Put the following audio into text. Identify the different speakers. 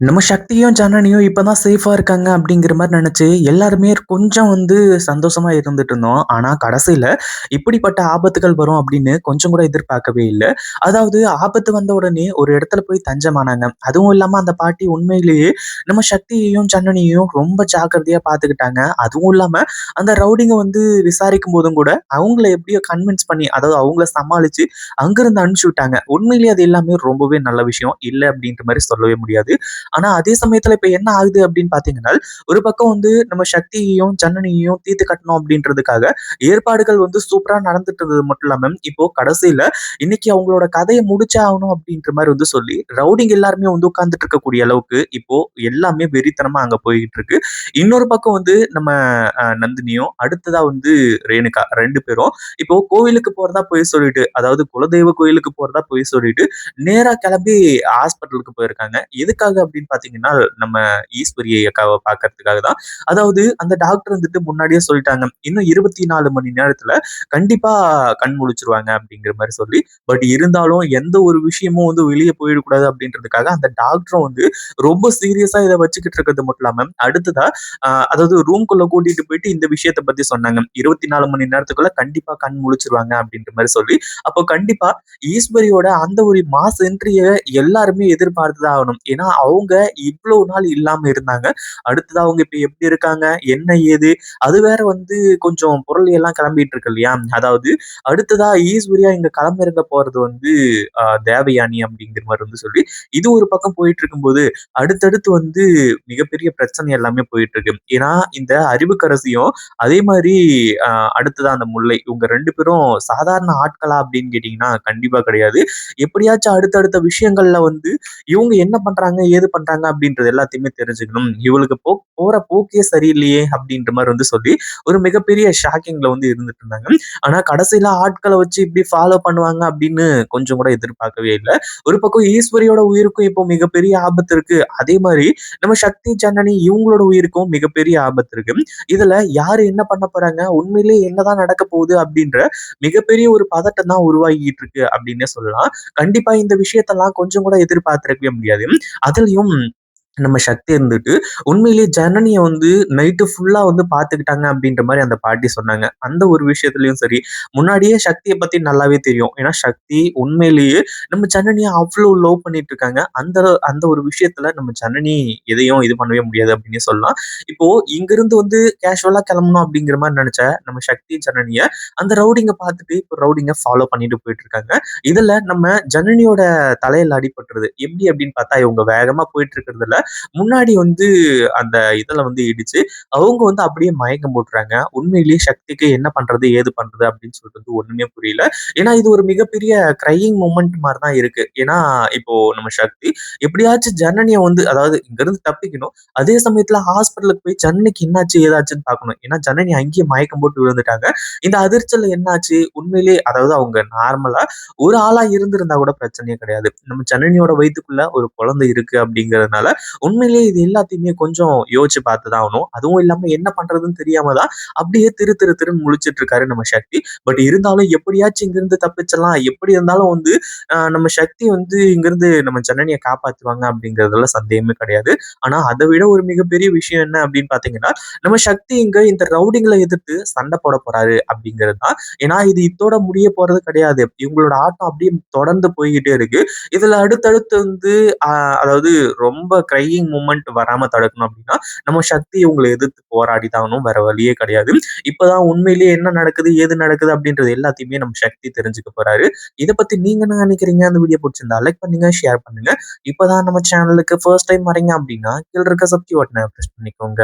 Speaker 1: நம்ம சக்தியும், ஜனனியும் இப்பதான் சேஃபா இருக்காங்க அப்படிங்கிற மாரி நெனச்சு, எல்லாருமே கொஞ்சம் சந்தோஷமா இருந்துட்டு இருந்தோம். ஆனா கடைசியில இப்படிப்பட்ட ஆபத்துகள் வரும் அப்படின்னு கொஞ்சம் கூட எதிர்பார்க்கவே இல்ல. அதாவது ஆபத்து வந்த உடனே ஒரு இடத்துல போய் தஞ்சமானாங்க. அதுவும் இல்லாம அந்த பாட்டி உண்மையிலேயே நம்ம சக்தியையும், ஜனனியையும் ரொம்ப ஜாக்கிரதையா பார்த்துக்கிட்டாங்க. அதுவும் இல்லாம அந்த ரவுடிங்க விசாரிக்கும் போதும் கூட, அவங்கள எப்படியோ கன்வின்ஸ் பண்ணி, அதாவது அவங்கள சமாளிச்சு அங்கிருந்து அனுப்பிச்சு விட்டாங்க. உண்மையிலேயே அது எல்லாமே ரொம்பவே நல்ல விஷயம். இல்ல அப்படின்ற மாரி சொல்லவே முடியாது. ஆனா அதே சமயத்துல இப்ப என்ன ஆகுது அப்படின்னு பாத்தீங்கன்னா, ஒரு பக்கம் நம்ம சக்தியையும், ஜனனியையும் தீர்த்து கட்டணும் அப்படின்றதுக்காக ஏற்பாடுகள் சூப்பரா நடந்துட்டு இருந்தது மட்டும் இல்லாம, இப்போ கடைசியில இன்னைக்கு அவங்களோட கதைய முடிச்சே ஆகணும் அப்படின்ற மாரி சொல்லி, ரவுடிங்க எல்லாருமே உட்கார்ந்துட்டு இருக்கக்கூடிய அளவுக்கு இப்போ எல்லாமே வெறித்தனமா அங்க போயிட்டு இருக்கு. இன்னொரு பக்கம் நம்ம நந்தினியும், அடுத்ததா ரேணுகா 2 பேரும் இப்போ கோவிலுக்கு போறதா பொய் சொல்லிட்டு, அதாவது குலதெய்வ கோயிலுக்கு போறதா பொய் சொல்லிட்டு, நேரா கிளம்பி ஹாஸ்பிட்டலுக்கு போயிருக்காங்க. எதுக்காக அப்படின்னு பார்த்தீங்கன்னா, நம்ம ஈஸ்வரி அக்காவ பார்க்கறதுக்காக தான். அதாவது அந்த டாக்டர் முன்னாடியே சொல்லிட்டாங்க. இன்னும் 24 மணி நேரத்துல கண்டிப்பா கண் முழிச்சுருவாங்க அப்படிங்கிற மாரி சொல்லி. பட் இருந்தாலும் எந்த ஒரு விஷயமும் வெளிய போயிடக்கூடாது அப்படின்றதுக்காக அந்த டாக்டரும் ரொம்ப சீரியஸா இத வச்சுக்கிட்டு இருக்கிறது மட்டும் இல்லாம, அடுத்ததா அதாவது ரூம்குள்ள கூட்டிட்டு போயிட்டு இந்த விஷயத்த பத்தி சொன்னாங்க. 24 மணி நேரத்துக்குள்ள கண்டிப்பா கண் முழிச்சுருவாங்க அப்படின்ற மாரி சொல்லி. அப்போ கண்டிப்பா ஈஸ்வரியோட அந்த ஒரு மாஸ் என்ட்ரிய எல்லாருமே எதிர்பார்த்து தான் ஆகணும். ஏன்னா, அவங்க இவ்வளவு நாள் இல்லாம இருந்தாங்க. அடுத்ததா அவங்க இப்ப எப்படி இருக்காங்க? என்ன ஏது? அது வேற கொஞ்சம் புரளி எல்லாம் கிளம்பிட்டு இருக்கு இல்லையா? அதாவது அடுத்ததா ஈஸ்வரியா இங்க களமிறங்க போறது தேவயானி அப்படிங்கிற மாரி சொல்லி, இது ஒரு பக்கம் போயிட்டு இருக்கும்போது, அடுத்தடுத்து மிகப்பெரிய பிரச்சனை எல்லாமே போயிட்டு இருக்கு. ஏன்னா, இந்த அறிவுக்கரசியும், அதே மாரி அ அடுத்ததா அந்த முல்லை. இவங்க 2 பேரும் சாதாரண ஆட்களா அப்படின்னு கேட்டீங்கன்னா, கண்டிப்பா கிடையாது. எப்படியாச்சும் அடுத்தடுத்த விஷயங்கள்ல இவங்க என்ன பண்றாங்க, ஏது பண்றாங்க அப்படின்றது எல்லாத்தையுமே தெரிஞ்சுக்கணும். இவளுக்கு போற போக்கே சரியில்லையே அப்படின்ற மாரி சொல்லி, ஒரு மிகப்பெரிய ஷாக்கிங்ல இருந்துட்டு இருந்தாங்க. ஆனா கடைசியில ஆட்கள வச்சு இப்படி ஃபாலோ பண்ணுவாங்க அப்படின்னு கொஞ்சம் கூட எதிர்பார்க்கவே இல்ல. ஒரு பக்கம் ஈஸ்வரியோட உயிருக்கும் இப்போ மிகப்பெரிய ஆபத்து இருக்கு. அதே மாரி நம்ம சக்தி, ஜனனி இவங்களோட உயிருக்கும் மிகப்பெரிய ஆபத்து இருக்கு. இதுல யாரு என்ன பண்ண போறாங்க? உண்மையிலேயே என்னதான் நடக்க போகுது? அப்படின்ற மிகப்பெரிய ஒரு பதட்டம் தான் உருவாகிட்டு இருக்கு அப்படின்னே சொல்லலாம். கண்டிப்பா இந்த விஷயத்தெல்லாம் கொஞ்சம் கூட எதிர்பார்த்திருக்கவே முடியாது. அதுலயும் நம்ம சக்தி உண்மையிலேயே ஜனனிய நைட்டு ஃபுல்லா பார்த்துக்கிட்டாங்க அப்படின்ற மாரி அந்த பாட்டி சொன்னாங்க. அந்த ஒரு விஷயத்துலயும் சரி, முன்னாடியே சக்திய பத்தி நல்லாவே தெரியும். ஏன்னா சக்தி உண்மையிலேயே நம்ம ஜனனிய அவ்ளோ லவ் பண்ணிட்டு இருக்காங்க. அந்த அந்த ஒரு விஷயத்துல நம்ம ஜனனி எதையும் இது பண்ணவே முடியாது அப்படின்னே சொல்லலாம். இப்போ இங்கிருந்து கேஷுவலா கிளம்பணும் அப்படிங்கிற மாரி நெனச்ச நம்ம சக்தி, ஜனனிய அந்த ரவுடிங்க பார்த்துட்டு இப்போ ரவுடிங்க ஃபாலோ பண்ணிட்டு போயிட்டு இருக்காங்க. இதுல நம்ம ஜனனியோட தலையில அடிபட்டுருது. எப்படி அப்படின்னு பார்த்தா, இவங்க வேகமா போயிட்டு இருக்கிறதுல முன்னாடி அந்த இதுல இடிச்சு, அவங்க அப்படியே மயக்கம் போட்டுறாங்க. உண்மையிலேயே சக்திக்கு என்ன பண்றது? ஏது பண்றது? அப்படின்னு சொல்லிட்டு ஒண்ணுமே புரியல. ஏன்னா இது ஒரு மிகப்பெரிய கிரையிங் மொமெண்ட் மாரி தான் இருக்கு. ஏன்னா இப்போ நம்ம சக்தி எப்படியாச்சும் ஜனனிய அதாவது இங்கிருந்து தப்பிக்கணும். அதே சமயத்துல ஹாஸ்பிட்டலுக்கு போய் ஜனனிக்கு என்னாச்சு? ஏதாச்சுன்னு பார்க்கணும். ஏன்னா ஜனனி அங்கேயே மயக்கம் போட்டு விழுந்துட்டாங்க. இந்த அதிர்ச்சியில என்னாச்சு? உண்மையிலேயே அதாவது அவங்க நார்மலா ஒரு ஆளா இருந்திருந்தா கூட பிரச்சனையே கிடையாது. நம்ம ஜனனியோட வயித்துக்குள்ள ஒரு குழந்தை இருக்கு அப்படிங்கிறதுனால உண்மையிலேயே இது எல்லாத்தையுமே கொஞ்சம் யோசிச்சு பார்த்து தான் ஆகணும். அதுவும் இல்லாம என்ன பண்றதுன்னு தெரியாம தான் அப்படியே திரு திரு திருன்னு முழிச்சுட்டு இருக்காரு நம்ம சக்தி. பட் இருந்தாலும் எப்படியாச்சும் இங்கிருந்து தப்பிச்சிடலாம். எப்படி இருந்தாலும் நம்ம சக்தி இங்கிருந்து நம்ம ஜனனிய காப்பாத்துவாங்க அப்படிங்கிறதுல சந்தேகமே கிடையாது. ஆனா அதை விட ஒரு மிகப்பெரிய விஷயம் என்ன அப்படின்னு பாத்தீங்கன்னா, நம்ம சக்தி இங்க இந்த ரவுடிங்களை எதிர்த்து சண்டை போட போறாரு அப்படிங்கிறது தான். ஏன்னா இது இத்தோட முடிய போறது கிடையாது. இவங்களோட ஆட்டம் அப்படியே தொடர்ந்து போய்கிட்டே இருக்கு. இதுல அடுத்தடுத்து அதாவது ரொம்ப கிரையிங் மூமெண்ட் வராம தடுக்கணும் அப்படின்னா, நம்ம சக்தி இவங்கள எதிர்த்து போராடி தான் ஆகணும். வேற வழியே கிடையாது. இப்பதான் உண்மையிலேயே என்ன நடக்குது, ஏது நடக்குது அப்படின்றது எல்லாத்தையுமே நம்ம சக்தி தெரிஞ்சுக்க போறாரு. இத பத்தி நீங்க என்ன நினைக்கிறீங்க? அந்த வீடியோ புடிச்சிருந்தா லைக் பண்ணுங்க, ஷேர் பண்ணுங்க. இப்பதான் நம்ம சேனலுக்கு ஃபர்ஸ்ட் டைம் வரீங்க அப்படின்னா, கீழ இருக்க சப்ஸ்கிரைப் பட்டன பிரஸ் பண்ணிக்கோங்க.